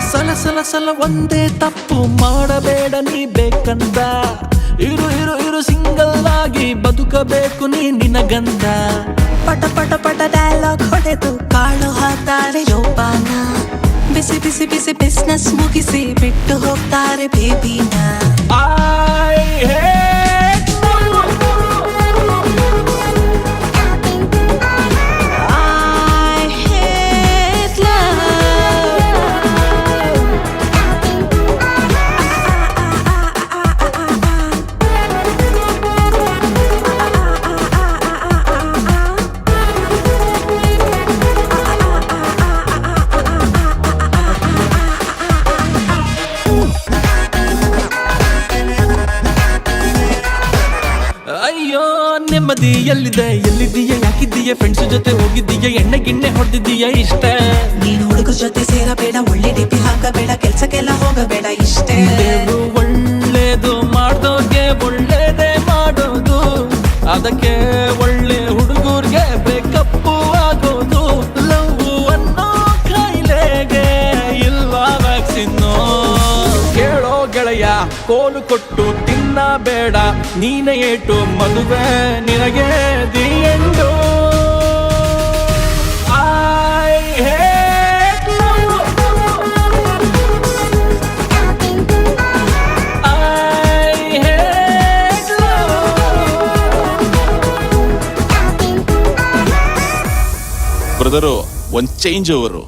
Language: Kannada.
ಸಲ ಸಲ ಒಂದೇ ತಪ್ಪು ಮಾಡಬೇಡ ನೀ ಬೇಕಂದ ಇರು ಇರು ಇರು ಸಿಂಗಲ್ ಆಗಿ ಬದುಕಬೇಕು ನೀ ನಿನಗಂದ ಪಟ ಪಟ ಪಟ ಡೈಲಾಗ್ ಹೊಡೆದು ಕಾಳು ಹಾಕ್ತಾರೆ ಜೋಪಾನ ಬಿಸಿ ಬಿಸಿ ಬಿಸಿ ಬಿಸ್ನೆಸ್ ಮುಗಿಸಿ ಬಿಟ್ಟು ಹೋಗ್ತಾರೆ ಬೇಬಿನ ಅಯ್ಯೋ ನೆಮ್ಮದಿ ಎಲ್ಲಿದೆ ಎಲ್ಲಿದೀಯ ಯಾಕಿದ್ದೀಯ ಫ್ರೆಂಡ್ಸ್ ಜೊತೆ ಹೋಗಿದ್ದೀಯ ಎಣ್ಣೆ ಗಿಣ್ಣೆ ಹೊಡೆದಿದ್ದೀಯ ಇಷ್ಟ ನೀನು ಹುಡುಗರ ಜೊತೆ ಸೇರಬೇಡ ಒಳ್ಳೆ ಡಿಪಿ ಹಾಕಬೇಡ ಕೆಲ್ಸಕ್ಕೆಲ್ಲ ಹೋಗಬೇಡ ಇಷ್ಟೇ ದೇವ್ರು ಒಳ್ಳೇದು ಮಾಡ್ದೋರ್ಗೆ ಒಳ್ಳೇದೇ ಮಾಡೋದು ಅದಕ್ಕೆ ಒಳ್ಳೆ ಹುಡುಗರ್ಗೆ ಬೇಕಪ್ಪು ಆಗೋದು ಲವ್ ಅನ್ನೋ ಕಾಯಿಲೆಗೆ ಇಲ್ವಾ ವ್ಯಾಕ್ಸಿನ್ನು ಕೇಳೋ ಗೆಳೆಯ ಕೋಲು ಕೊಟ್ಟು ಬೇಡ ನೀನೆ ಏಟು ಮದುವೆ ನಿನಗೆ ದಿ ಎಂಡು ಬ್ರದರು ಒಂದ್ ಚೇಂಜ್ ಓವರು